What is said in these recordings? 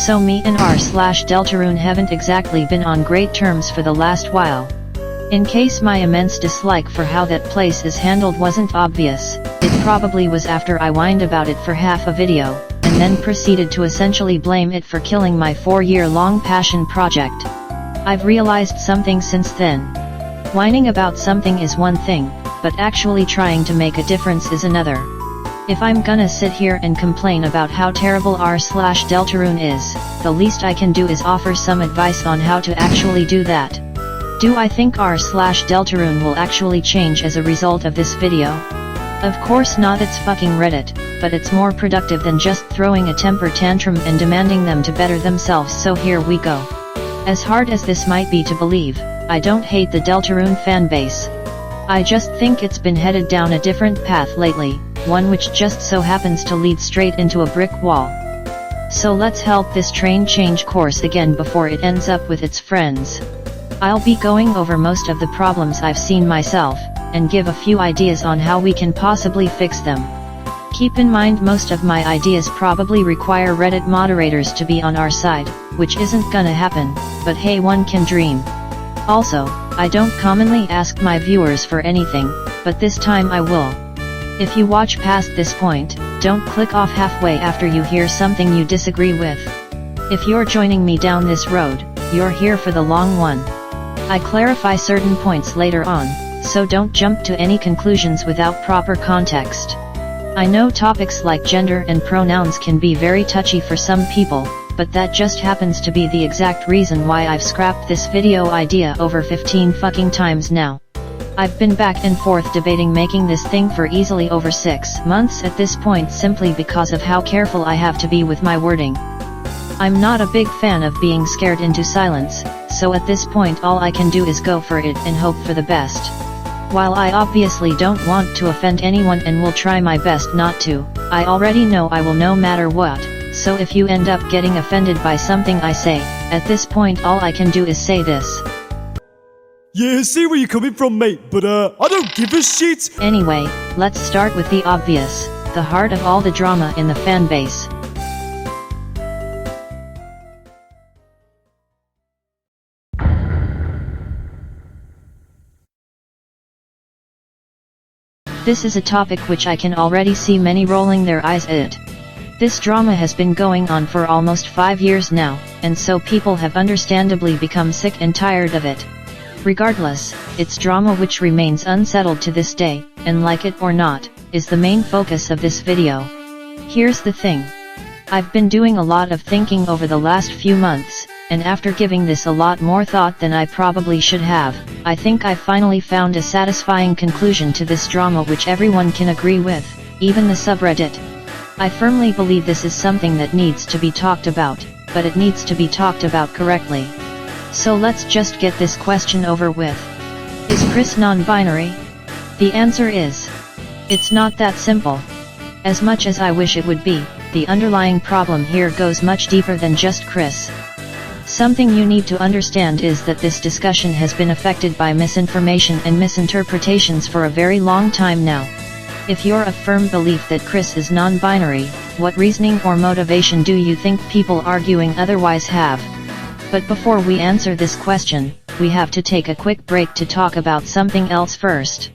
So me and r/Deltarune haven't exactly been on great terms for the last while. In case my immense dislike for how that place is handled wasn't obvious, it probably was after I whined about it for half a video, and then proceeded to essentially blame it for killing my 4-year-long passion project. I've realized something since then. Whining about something is one thing, but actually trying to make a difference is another. If I'm gonna sit here and complain about how terrible r/Deltarune is, the least I can do is offer some advice on how to actually do that. Do I think r/Deltarune will actually change as a result of this video? Of course not, it's fucking Reddit, but it's more productive than just throwing a temper tantrum and demanding them to better themselves, so here we go. As hard as this might be to believe, I don't hate the Deltarune fanbase. I just think it's been headed down a different path lately, one which just so happens to lead straight into a brick wall. So let's help this train change course again before it ends up with its friends. I'll be going over most of the problems I've seen myself, and give a few ideas on how we can possibly fix them. Keep in mind most of my ideas probably require Reddit moderators to be on our side, which isn't gonna happen, but hey, one can dream. Also, I don't commonly ask my viewers for anything, but this time I will. If you watch past this point, don't click off halfway after you hear something you disagree with. If you're joining me down this road, you're here for the long one. I clarify certain points later on, so don't jump to any conclusions without proper context. I know topics like gender and pronouns can be very touchy for some people, but that just happens to be the exact reason why I've scrapped this video idea over 15 fucking times now. I've been back and forth debating making this thing for easily over 6 months at this point, simply because of how careful I have to be with my wording. I'm not a big fan of being scared into silence, so at this point all I can do is go for it and hope for the best. While I obviously don't want to offend anyone and will try my best not to, I already know I will no matter what, so if you end up getting offended by something I say, at this point all I can do is say this. Yeah, I see where you're coming from, mate, but I don't give a shit! Anyway, let's start with the obvious, the heart of all the drama in the fanbase. This is a topic which I can already see many rolling their eyes at. This drama has been going on for almost 5 years now, and so people have understandably become sick and tired of it. Regardless, it's drama which remains unsettled to this day, and like it or not, is the main focus of this video. Here's the thing. I've been doing a lot of thinking over the last few months, and after giving this a lot more thought than I probably should have, I think I've finally found a satisfying conclusion to this drama which everyone can agree with, even the subreddit. I firmly believe this is something that needs to be talked about, but it needs to be talked about correctly. So let's just get this question over with. Is Kris non-binary? The answer is, it's not that simple. As much as I wish it would be, the underlying problem here goes much deeper than just Kris. Something you need to understand is that this discussion has been affected by misinformation and misinterpretations for a very long time now. If you're of firm belief that Kris is non-binary, what reasoning or motivation do you think people arguing otherwise have? But before we answer this question, we have to take a quick break to talk about something else first.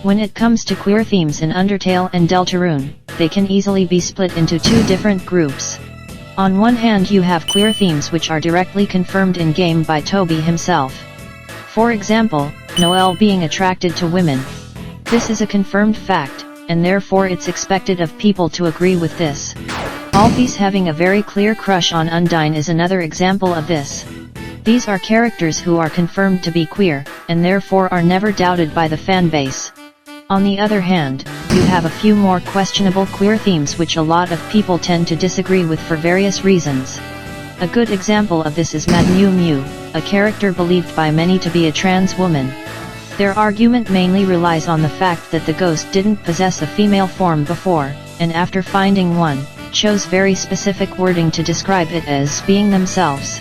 When it comes to queer themes in Undertale and Deltarune, they can easily be split into two different groups. On one hand you have queer themes which are directly confirmed in-game by Toby himself. For example, Noelle being attracted to women. This is a confirmed fact, and therefore it's expected of people to agree with this. Alphys having a very clear crush on Undyne is another example of this. These are characters who are confirmed to be queer, and therefore are never doubted by the fanbase. On the other hand, you have a few more questionable queer themes which a lot of people tend to disagree with for various reasons. A good example of this is Meele, a character believed by many to be a trans woman. Their argument mainly relies on the fact that the ghost didn't possess a female form before, and after finding one, chose very specific wording to describe it as being themselves.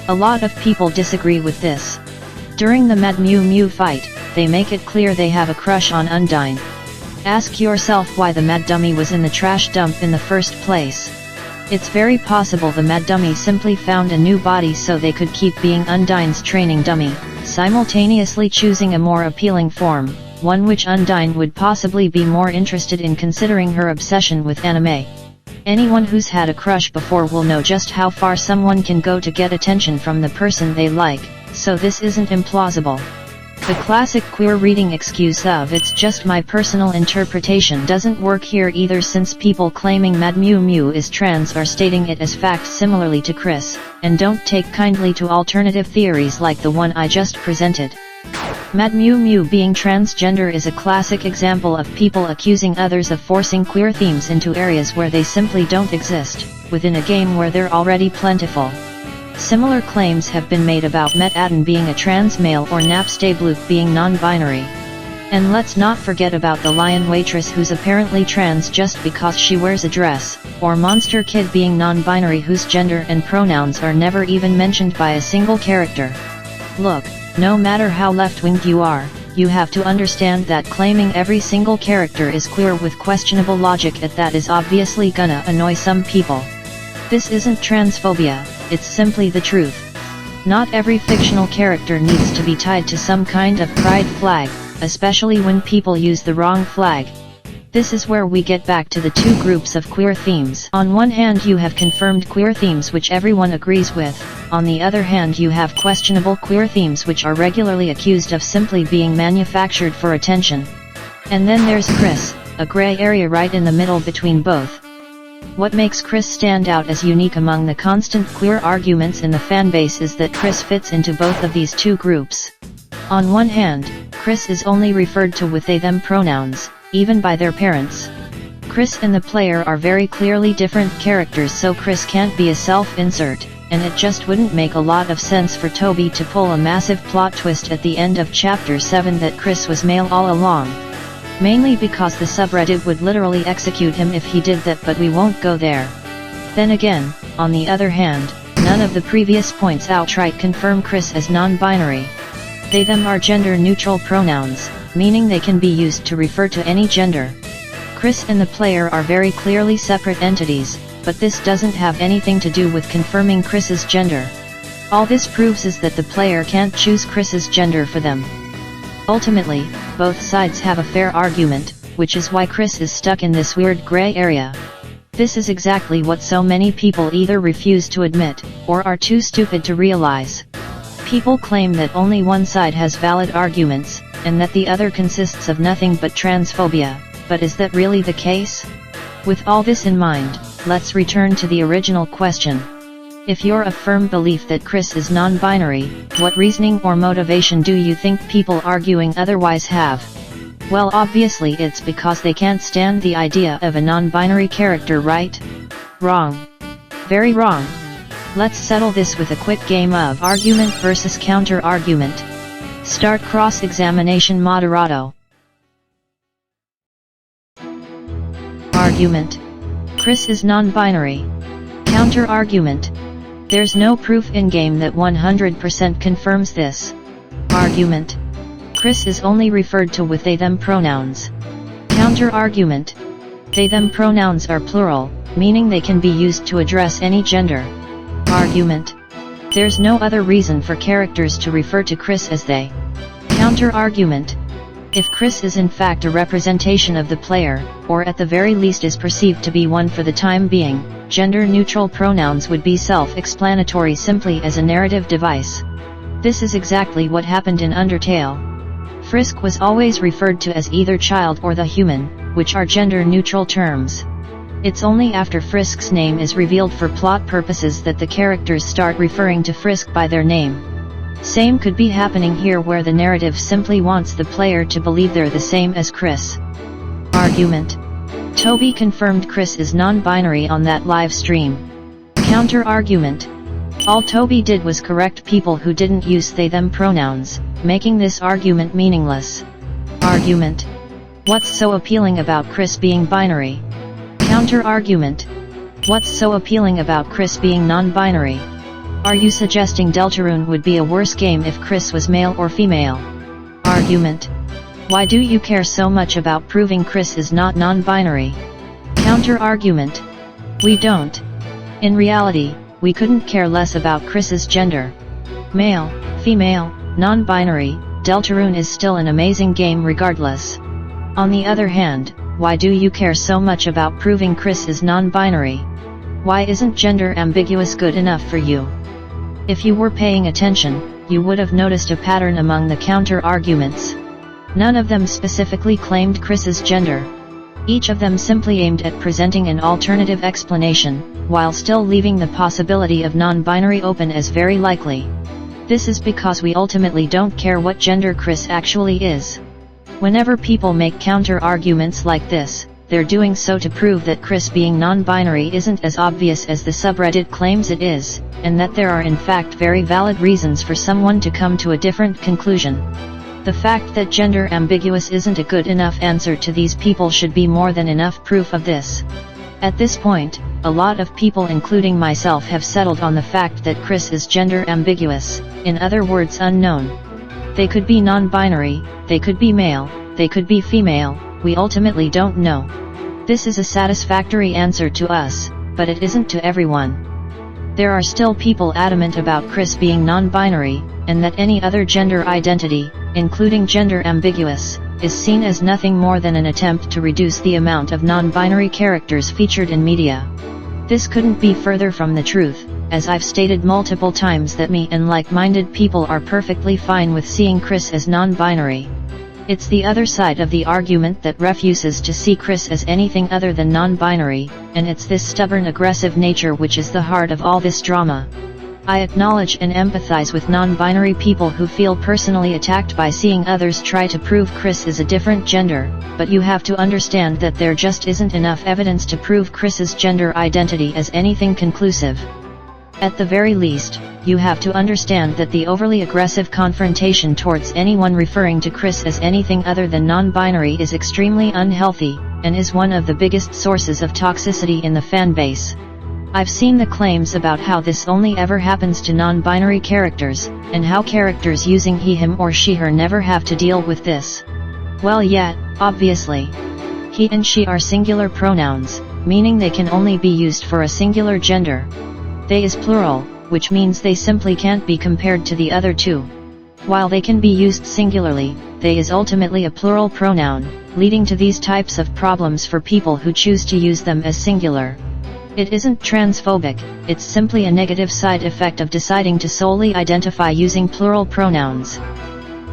A lot of people disagree with this. During the Meele fight, they make it clear they have a crush on Undyne. Ask yourself why the Mad Dummy was in the trash dump in the first place. It's very possible the mad dummy simply found a new body so they could keep being Undyne's training dummy, simultaneously choosing a more appealing form, one which Undyne would possibly be more interested in considering her obsession with anime. Anyone who's had a crush before will know just how far someone can go to get attention from the person they like, so this isn't implausible. The classic queer reading excuse of "it's just my personal interpretation" doesn't work here either, since people claiming Mad Mew Mew is trans are stating it as fact similarly to Kris, and don't take kindly to alternative theories like the one I just presented. Mad Mew Mew being transgender is a classic example of people accusing others of forcing queer themes into areas where they simply don't exist, within a game where they're already plentiful. Similar claims have been made about Met-Aden being a trans male or Napstablook being non-binary. And let's not forget about the Lion Waitress who's apparently trans just because she wears a dress, or Monster Kid being non-binary whose gender and pronouns are never even mentioned by a single character. Look, no matter how left-winged you are, you have to understand that claiming every single character is queer with questionable logic at that is obviously gonna annoy some people. This isn't transphobia, it's simply the truth. Not every fictional character needs to be tied to some kind of pride flag, especially when people use the wrong flag. This is where we get back to the two groups of queer themes. On one hand you have confirmed queer themes which everyone agrees with, on the other hand you have questionable queer themes which are regularly accused of simply being manufactured for attention. And then there's Kris, a gray area right in the middle between both. What makes Kris stand out as unique among the constant queer arguments in the fanbase is that Kris fits into both of these two groups. On one hand, Kris is only referred to with they/them pronouns, even by their parents. Kris and the player are very clearly different characters, so Kris can't be a self-insert, and it just wouldn't make a lot of sense for Toby to pull a massive plot twist at the end of Chapter 7 that Kris was male all along. Mainly because the subreddit would literally execute him if he did that, but we won't go there. Then again, on the other hand, none of the previous points outright confirm Kris as non-binary. They/them are gender-neutral pronouns, meaning they can be used to refer to any gender. Kris and the player are very clearly separate entities, but this doesn't have anything to do with confirming Kris's gender. All this proves is that the player can't choose Kris's gender for them. Ultimately, both sides have a fair argument, which is why Kris is stuck in this weird gray area. This is exactly what so many people either refuse to admit, or are too stupid to realize. People claim that only one side has valid arguments, and that the other consists of nothing but transphobia, but is that really the case? With all this in mind, let's return to the original question. If you're of firm belief that Kris is non-binary, what reasoning or motivation do you think people arguing otherwise have? Well, obviously it's because they can't stand the idea of a non-binary character, right? Wrong. Very wrong. Let's settle this with a quick game of argument versus counter-argument. Start cross-examination. Moderato. Argument. Kris is non-binary. Counter-argument. There's no proof in-game that 100% confirms this. Argument. Kris is only referred to with they/them pronouns. Counter-argument. They/them pronouns are plural, meaning they can be used to address any gender. Argument. There's no other reason for characters to refer to Kris as they. Counter-argument. If Kris is in fact a representation of the player, or at the very least is perceived to be one for the time being, gender-neutral pronouns would be self-explanatory simply as a narrative device. This is exactly what happened in Undertale. Frisk was always referred to as either child or the human, which are gender-neutral terms. It's only after Frisk's name is revealed for plot purposes that the characters start referring to Frisk by their name. Same could be happening here, where the narrative simply wants the player to believe they're the same as Kris. Argument. Toby confirmed Kris is non-binary on that live stream. Counter-argument. All Toby did was correct people who didn't use they/them pronouns, making this argument meaningless. Argument. What's so appealing about Kris being binary? Counter-argument. What's so appealing about Kris being non-binary? Are you suggesting Deltarune would be a worse game if Kris was male or female? Argument. Why do you care so much about proving Kris is not non-binary? Counter-argument. We don't. In reality, we couldn't care less about Kris's gender. Male, female, non-binary, Deltarune is still an amazing game regardless. On the other hand, why do you care so much about proving Kris is non-binary? Why isn't gender ambiguous good enough for you? If you were paying attention, you would have noticed a pattern among the counter-arguments. None of them specifically claimed Kris's gender. Each of them simply aimed at presenting an alternative explanation, while still leaving the possibility of non-binary open as very likely. This is because we ultimately don't care what gender Kris actually is. Whenever people make counter-arguments like this, they're doing so to prove that Kris being non-binary isn't as obvious as the subreddit claims it is, and that there are in fact very valid reasons for someone to come to a different conclusion. The fact that gender ambiguous isn't a good enough answer to these people should be more than enough proof of this. At this point, a lot of people including myself have settled on the fact that Kris is gender ambiguous, in other words unknown. They could be non-binary, they could be male, they could be female, we ultimately don't know. This is a satisfactory answer to us, but it isn't to everyone. There are still people adamant about Kris being non-binary, and that any other gender identity, including gender ambiguous, is seen as nothing more than an attempt to reduce the amount of non-binary characters featured in media. This couldn't be further from the truth, as I've stated multiple times that me and like-minded people are perfectly fine with seeing Kris as non-binary. It's the other side of the argument that refuses to see Kris as anything other than non-binary, and it's this stubborn aggressive nature which is the heart of all this drama. I acknowledge and empathize with non-binary people who feel personally attacked by seeing others try to prove Kris is a different gender, but you have to understand that there just isn't enough evidence to prove Kris's gender identity as anything conclusive. At the very least, you have to understand that the overly aggressive confrontation towards anyone referring to Kris as anything other than non-binary is extremely unhealthy, and is one of the biggest sources of toxicity in the fanbase. I've seen the claims about how this only ever happens to non-binary characters, and how characters using he, him or she, her never have to deal with this. Well yet, obviously. He and she are singular pronouns, meaning they can only be used for a singular gender. They is plural, which means they simply can't be compared to the other two. While they can be used singularly, they is ultimately a plural pronoun, leading to these types of problems for people who choose to use them as singular. It isn't transphobic, it's simply a negative side effect of deciding to solely identify using plural pronouns.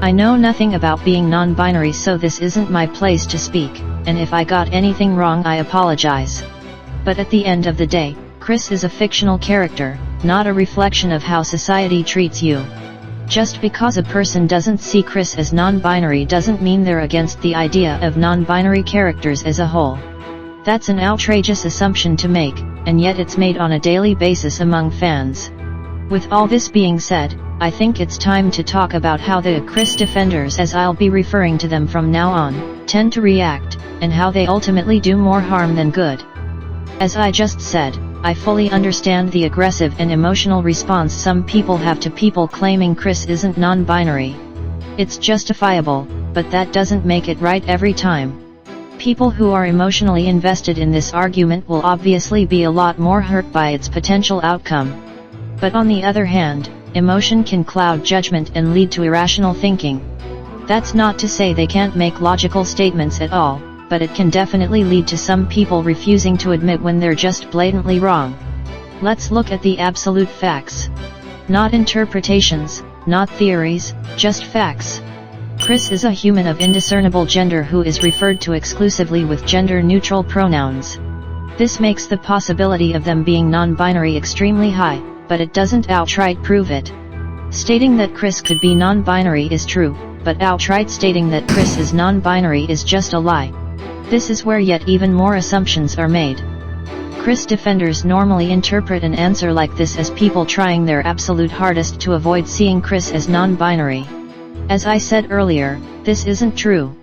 I know nothing about being non-binary, so this isn't my place to speak, and if I got anything wrong I apologize. But at the end of the day, Kris is a fictional character, not a reflection of how society treats you. Just because a person doesn't see Kris as non-binary doesn't mean they're against the idea of non-binary characters as a whole. That's an outrageous assumption to make, and yet it's made on a daily basis among fans. With all this being said, I think it's time to talk about how the Kris defenders, as I'll be referring to them from now on, tend to react, and how they ultimately do more harm than good. As I just said, I fully understand the aggressive and emotional response some people have to people claiming Kris isn't non-binary. It's justifiable, but that doesn't make it right every time. People who are emotionally invested in this argument will obviously be a lot more hurt by its potential outcome. But on the other hand, emotion can cloud judgment and lead to irrational thinking. That's not to say they can't make logical statements at all, but it can definitely lead to some people refusing to admit when they're just blatantly wrong. Let's look at the absolute facts. Not interpretations, not theories, just facts. Kris is a human of indiscernible gender who is referred to exclusively with gender-neutral pronouns. This makes the possibility of them being non-binary extremely high, but it doesn't outright prove it. Stating that Kris could be non-binary is true, but outright stating that Kris is non-binary is just a lie. This is where yet even more assumptions are made. Kris defenders normally interpret an answer like this as people trying their absolute hardest to avoid seeing Kris as non-binary. As I said earlier, this isn't true.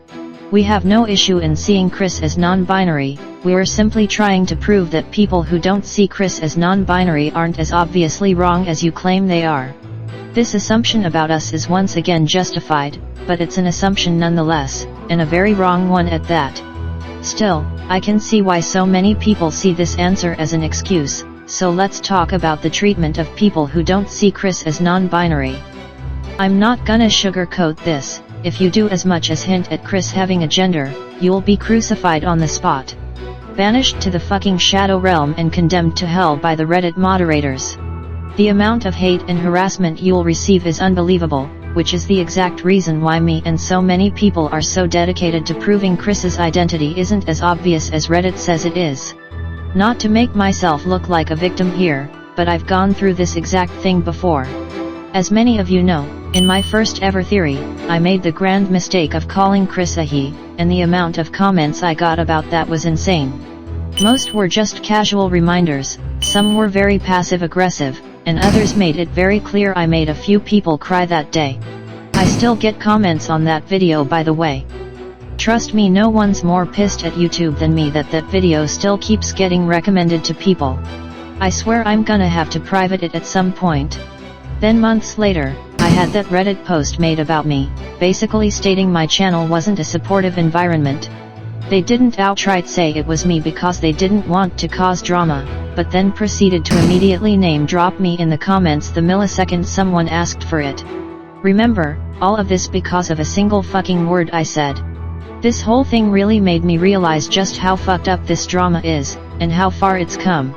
We have no issue in seeing Kris as non-binary, we're simply trying to prove that people who don't see Kris as non-binary aren't as obviously wrong as you claim they are. This assumption about us is once again justified, but it's an assumption nonetheless, and a very wrong one at that. Still, I can see why so many people see this answer as an excuse, so let's talk about the treatment of people who don't see Kris as non-binary. I'm not gonna sugarcoat this. If you do as much as hint at Kris having a gender, you'll be crucified on the spot. Banished to the fucking shadow realm and condemned to hell by the Reddit moderators. The amount of hate and harassment you'll receive is unbelievable, which is the exact reason why me and so many people are so dedicated to proving Kris's identity isn't as obvious as Reddit says it is. Not to make myself look like a victim here, but I've gone through this exact thing before. As many of you know, in my first ever theory, I made the grand mistake of calling Kris a he, and the amount of comments I got about that was insane. Most were just casual reminders, some were very passive-aggressive, and others made it very clear I made a few people cry that day. I still get comments on that video, by the way. Trust me, no one's more pissed at YouTube than me that video still keeps getting recommended to people. I swear I'm gonna have to private it at some point. Then months later, I had that Reddit post made about me, basically stating my channel wasn't a supportive environment. They didn't outright say it was me because they didn't want to cause drama, but then proceeded to immediately name drop me in the comments the millisecond someone asked for it. Remember, all of this because of a single fucking word I said. This whole thing really made me realize just how fucked up this drama is, and how far it's come.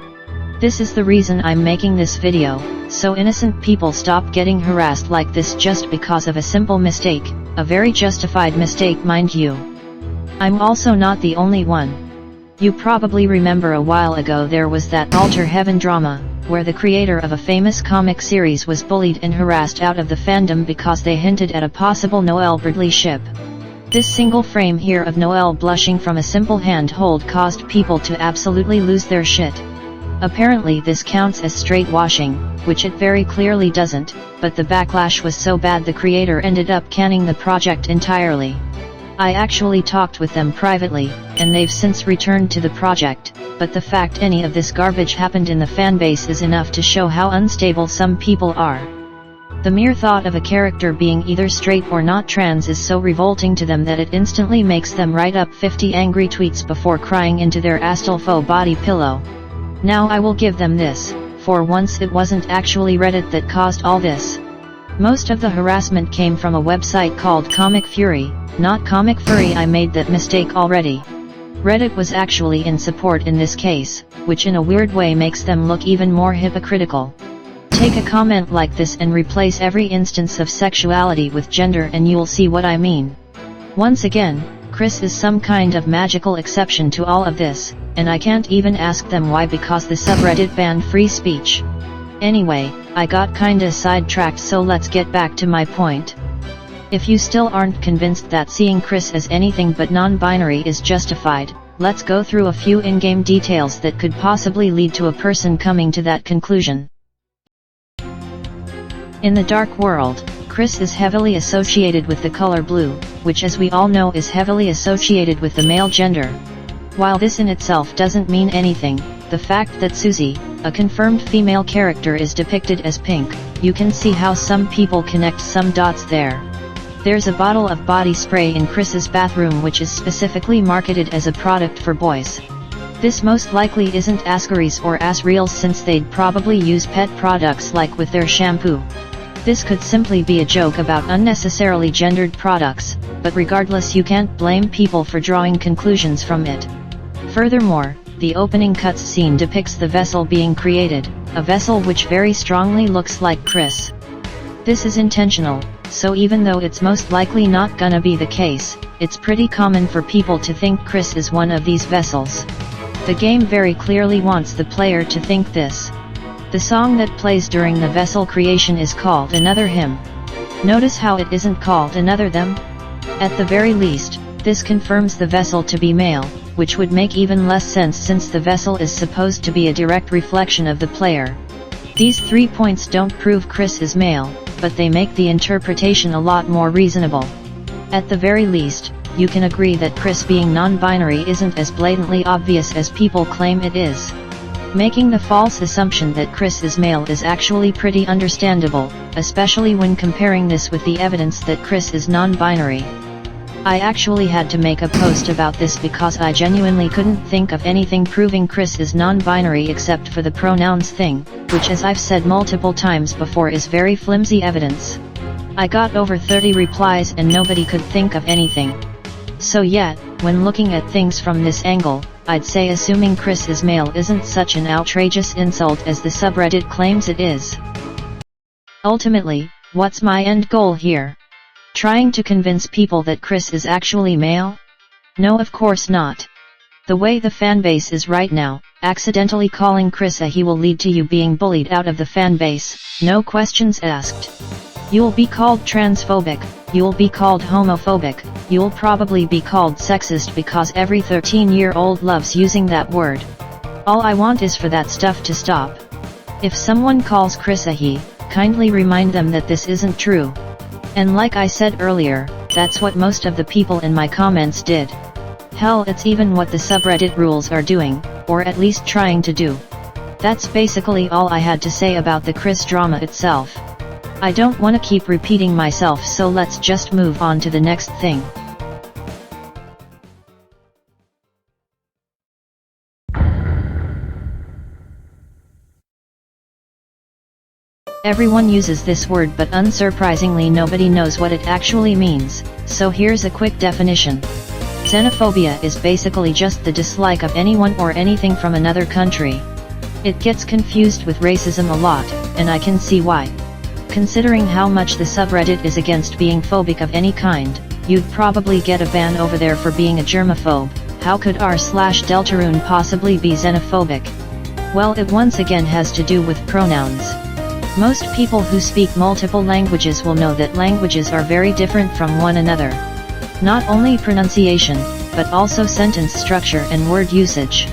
This is the reason I'm making this video, so innocent people stop getting harassed like this just because of a simple mistake, a very justified mistake, mind you. I'm also not the only one. You probably remember a while ago there was that Alter Heaven drama, where the creator of a famous comic series was bullied and harassed out of the fandom because they hinted at a possible Noelle Bradley ship. This single frame here of Noelle blushing from a simple handhold caused people to absolutely lose their shit. Apparently this counts as straight washing, which it very clearly doesn't, but the backlash was so bad the creator ended up canning the project entirely. I actually talked with them privately, and they've since returned to the project, but the fact any of this garbage happened in the fanbase is enough to show how unstable some people are. The mere thought of a character being either straight or not trans is so revolting to them that it instantly makes them write up 50 angry tweets before crying into their Astolfo body pillow. Now I will give them this, for once it wasn't actually Reddit that caused all this. Most of the harassment came from a website called Comic Fury, not Comic Furry. I made that mistake already. Reddit was actually in support in this case, which in a weird way makes them look even more hypocritical. Take a comment like this and replace every instance of sexuality with gender and you'll see what I mean. Once again, Kris is some kind of magical exception to all of this, and I can't even ask them why because the subreddit banned free speech. Anyway, I got kinda sidetracked, so let's get back to my point. If you still aren't convinced that seeing Kris as anything but non-binary is justified, let's go through a few in-game details that could possibly lead to a person coming to that conclusion. In the dark world, Kris is heavily associated with the color blue, which as we all know is heavily associated with the male gender. While this in itself doesn't mean anything, the fact that Susie, a confirmed female character, is depicted as pink, you can see how some people connect some dots there. There's a bottle of body spray in Kris's bathroom which is specifically marketed as a product for boys. This most likely isn't Ascaris or Asreals, since they'd probably use pet products like with their shampoo. This could simply be a joke about unnecessarily gendered products, but regardless you can't blame people for drawing conclusions from it. Furthermore, the opening cuts scene depicts the vessel being created, a vessel which very strongly looks like Kris. This is intentional, so even though it's most likely not gonna be the case, it's pretty common for people to think Kris is one of these vessels. The game very clearly wants the player to think this. The song that plays during the vessel creation is called Another Him. Notice how it isn't called Another Them? At the very least, this confirms the vessel to be male, which would make even less sense since the vessel is supposed to be a direct reflection of the player. These 3 points don't prove Kris is male, but they make the interpretation a lot more reasonable. At the very least, you can agree that Kris being non-binary isn't as blatantly obvious as people claim it is. Making the false assumption that Kris is male is actually pretty understandable, especially when comparing this with the evidence that Kris is non-binary. I actually had to make a post about this because I genuinely couldn't think of anything proving Kris is non-binary except for the pronouns thing, which as I've said multiple times before is very flimsy evidence. I got over 30 replies and nobody could think of anything. So yet, when looking at things from this angle, I'd say assuming Kris is male isn't such an outrageous insult as the subreddit claims it is. Ultimately, what's my end goal here? Trying to convince people that Kris is actually male? No, of course not. The way the fanbase is right now, accidentally calling Kris a he will lead to you being bullied out of the fanbase, no questions asked. You'll be called transphobic, you'll be called homophobic, you'll probably be called sexist because every 13-year-old loves using that word. All I want is for that stuff to stop. If someone calls Kris a he, kindly remind them that this isn't true. And like I said earlier, that's what most of the people in my comments did. Hell, it's even what the subreddit rules are doing, or at least trying to do. That's basically all I had to say about the Kris drama itself. I don't want to keep repeating myself, so let's just move on to the next thing. Everyone uses this word, but unsurprisingly nobody knows what it actually means, so here's a quick definition. Xenophobia is basically just the dislike of anyone or anything from another country. It gets confused with racism a lot, and I can see why. Considering how much the subreddit is against being phobic of any kind, you'd probably get a ban over there for being a germaphobe. How could r/Deltarune possibly be xenophobic? Well, it once again has to do with pronouns. Most people who speak multiple languages will know that languages are very different from one another. Not only pronunciation, but also sentence structure and word usage.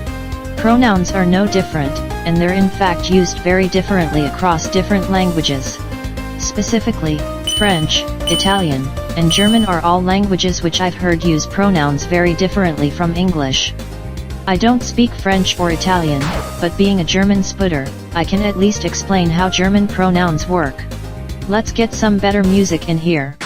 Pronouns are no different, and they're in fact used very differently across different languages. Specifically, French, Italian, and German are all languages which I've heard use pronouns very differently from English. I don't speak French or Italian, but being a German sputter, I can at least explain how German pronouns work. Let's get some better music in here.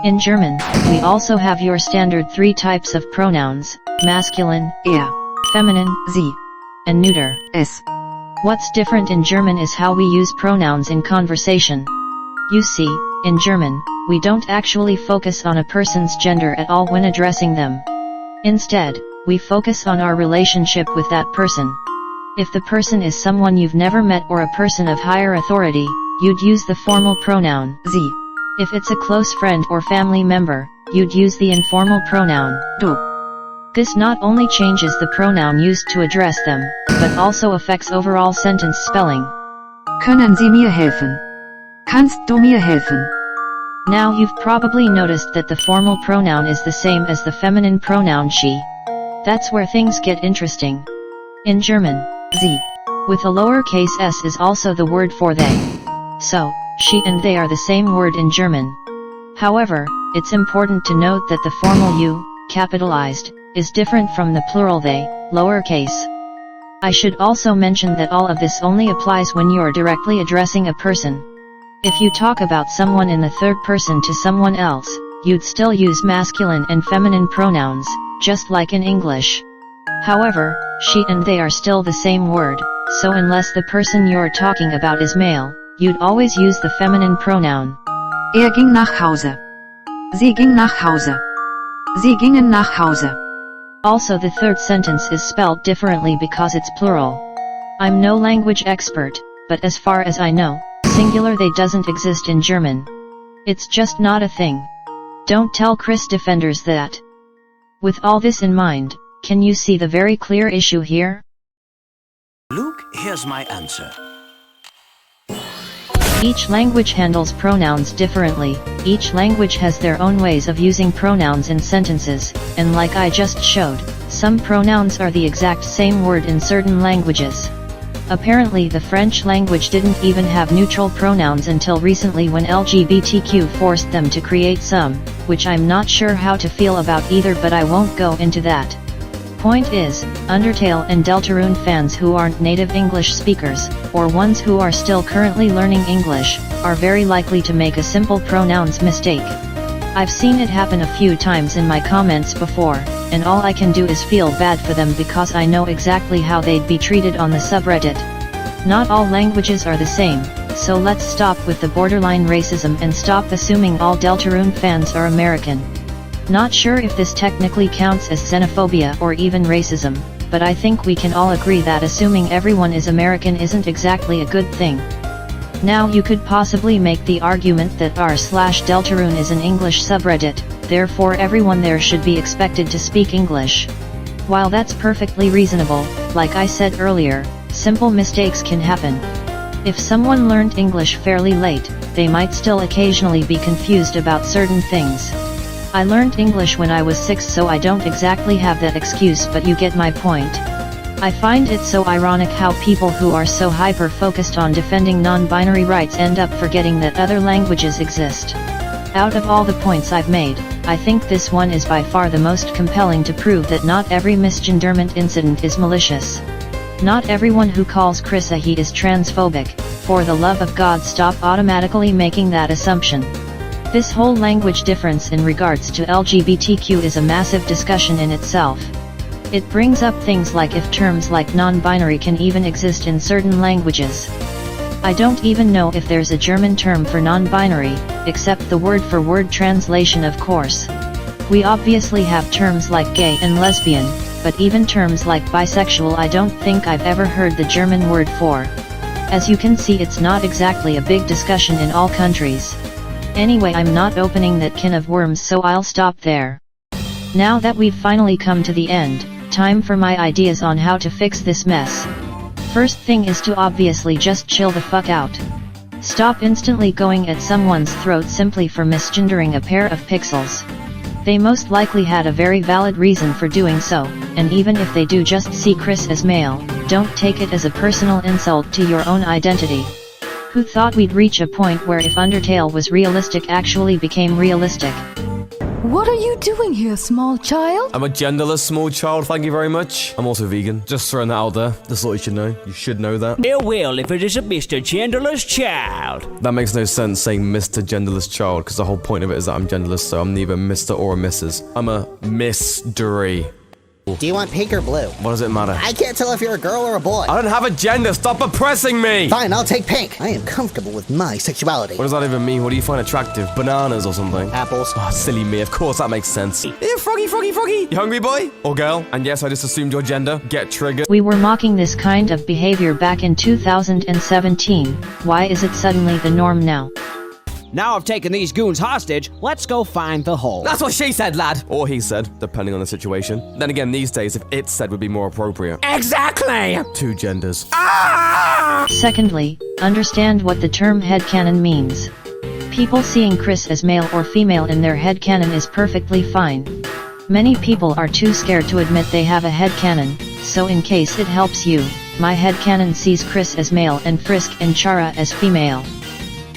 In German, we also have your standard 3 types of pronouns: masculine, er, feminine, sie, and neuter, es. What's different in German is how we use pronouns in conversation. You see, in German, we don't actually focus on a person's gender at all when addressing them. Instead, we focus on our relationship with that person. If the person is someone you've never met or a person of higher authority, you'd use the formal pronoun, sie. If it's a close friend or family member, you'd use the informal pronoun, du. This not only changes the pronoun used to address them, but also affects overall sentence spelling. Können Sie mir helfen? Kannst du mir helfen? Now you've probably noticed that the formal pronoun is the same as the feminine pronoun she. That's where things get interesting. In German, sie, with a lowercase s is also the word for they. So, she and they are the same word in German. However, it's important to note that the formal you, capitalized, is different from the plural they, lowercase. I should also mention that all of this only applies when you're directly addressing a person. If you talk about someone in the third person to someone else, you'd still use masculine and feminine pronouns, just like in English. However, she and they are still the same word, so unless the person you're talking about is male, you'd always use the feminine pronoun. Er ging nach Hause. Sie ging nach Hause. Sie gingen nach Hause. Also, the third sentence is spelled differently because it's plural. I'm no language expert, but as far as I know, singular they doesn't exist in German. It's just not a thing. Don't tell Kris defenders that. With all this in mind, can you see the very clear issue here? Luke, here's my answer. Each language handles pronouns differently, each language has their own ways of using pronouns in sentences, and like I just showed, some pronouns are the exact same word in certain languages. Apparently the French language didn't even have neutral pronouns until recently when LGBTQ forced them to create some, which I'm not sure how to feel about either, but I won't go into that. Point is, Undertale and Deltarune fans who aren't native English speakers, or ones who are still currently learning English, are very likely to make a simple pronouns mistake. I've seen it happen a few times in my comments before, and all I can do is feel bad for them because I know exactly how they'd be treated on the subreddit. Not all languages are the same, so let's stop with the borderline racism and stop assuming all Deltarune fans are American. Not sure if this technically counts as xenophobia or even racism, but I think we can all agree that assuming everyone is American isn't exactly a good thing. Now you could possibly make the argument that r/Deltarune is an English subreddit, therefore everyone there should be expected to speak English. While that's perfectly reasonable, like I said earlier, simple mistakes can happen. If someone learned English fairly late, they might still occasionally be confused about certain things. I learned English when I was 6, so I don't exactly have that excuse, but you get my point. I find it so ironic how people who are so hyper-focused on defending non-binary rights end up forgetting that other languages exist. Out of all the points I've made, I think this one is by far the most compelling to prove that not every misgenderment incident is malicious. Not everyone who calls Kris a he is transphobic. For the love of God, stop automatically making that assumption. This whole language difference in regards to LGBTQ is a massive discussion in itself. It brings up things like if terms like non-binary can even exist in certain languages. I don't even know if there's a German term for non-binary, except the word-for-word translation, of course. We obviously have terms like gay and lesbian, but even terms like bisexual I don't think I've ever heard the German word for. As you can see, it's not exactly a big discussion in all countries. Anyway, I'm not opening that can of worms, so I'll stop there. Now that we've finally come to the end, time for my ideas on how to fix this mess. First thing is to obviously just chill the fuck out. Stop instantly going at someone's throat simply for misgendering a pair of pixels. They most likely had a very valid reason for doing so, and even if they do just see Kris as male, don't take it as a personal insult to your own identity. Who thought we'd reach a point where if Undertale was realistic actually became realistic? What are you doing here, small child? I'm a genderless small child, thank you very much. I'm also vegan. Just throwing that out there. That's all you should know. You should know that. Well, if it is a Mr. Genderless child. That makes no sense saying Mr. Genderless child, because the whole point of it is that I'm genderless, so I'm neither Mr. or a Mrs. I'm a mystery. Do you want pink or blue? What does it matter? I can't tell if you're a girl or a boy. I don't have a gender, stop oppressing me! Fine, I'll take pink. I am comfortable with my sexuality. What does that even mean? What do you find attractive? Bananas or something? Apples. Oh, silly me, of course that makes sense. Ew, froggy, froggy, froggy! You hungry, boy? Or girl? And yes, I just assumed your gender. Get triggered. We were mocking this kind of behavior back in 2017, why is it suddenly the norm now? Now I've taken these goons hostage, let's go find the hole. That's what she said, lad! Or he said, depending on the situation. Then again, these days, if it said would be more appropriate. Exactly! Two genders. Secondly, understand what the term headcanon means. People seeing Kris as male or female in their headcanon is perfectly fine. Many people are too scared to admit they have a headcanon, so in case it helps you, my headcanon sees Kris as male and Frisk and Chara as female.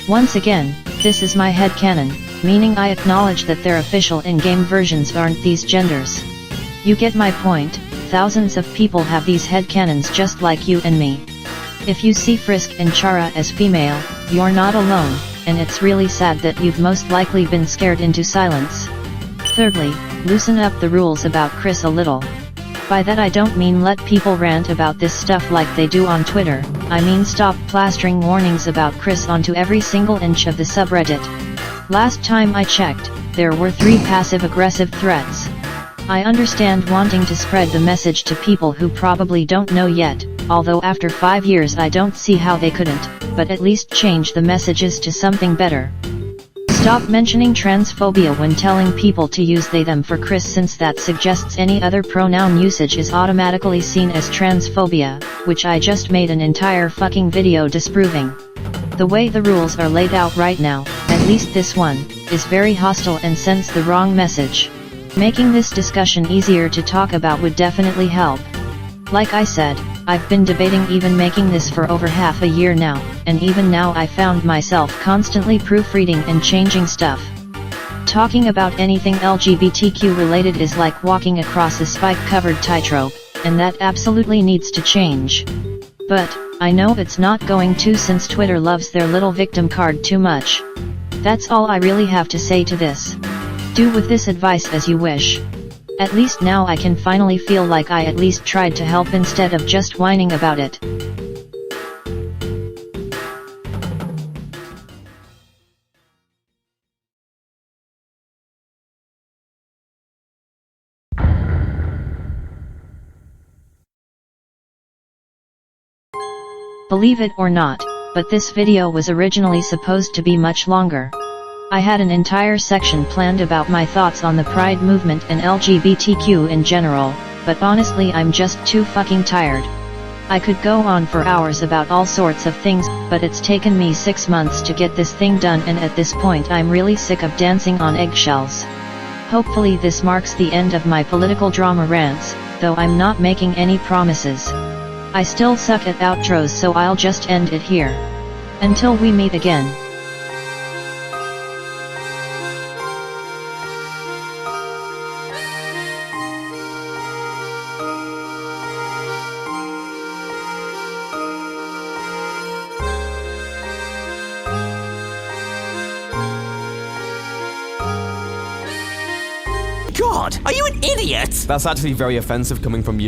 Once again, this is my headcanon, meaning I acknowledge that their official in-game versions aren't these genders. You get my point, thousands of people have these headcanons just like you and me. If you see Frisk and Chara as female, you're not alone, and it's really sad that you've most likely been scared into silence. Thirdly, loosen up the rules about Kris a little. By that I don't mean let people rant about this stuff like they do on Twitter, I mean stop plastering warnings about Kris onto every single inch of the subreddit. Last time I checked, there were 3 passive-aggressive threats. I understand wanting to spread the message to people who probably don't know yet, although after 5 years I don't see how they couldn't, but at least change the messages to something better. Stop mentioning transphobia when telling people to use they them for Kris, since that suggests any other pronoun usage is automatically seen as transphobia, which I just made an entire fucking video disproving. The way the rules are laid out right now, at least this one, is very hostile and sends the wrong message. Making this discussion easier to talk about would definitely help. Like I said, I've been debating even making this for over half a year now, and even now I found myself constantly proofreading and changing stuff. Talking about anything LGBTQ related is like walking across a spike-covered tightrope, and that absolutely needs to change. But, I know it's not going to, since Twitter loves their little victim card too much. That's all I really have to say to this. Do with this advice as you wish. At least now I can finally feel like I at least tried to help instead of just whining about it. Believe it or not, but this video was originally supposed to be much longer. I had an entire section planned about my thoughts on the Pride movement and LGBTQ in general, but honestly I'm just too fucking tired. I could go on for hours about all sorts of things, but it's taken me 6 months to get this thing done, and at this point I'm really sick of dancing on eggshells. Hopefully this marks the end of my political drama rants, though I'm not making any promises. I still suck at outros, so I'll just end it here. Until we meet again. God, are you an idiot? That's actually very offensive coming from you.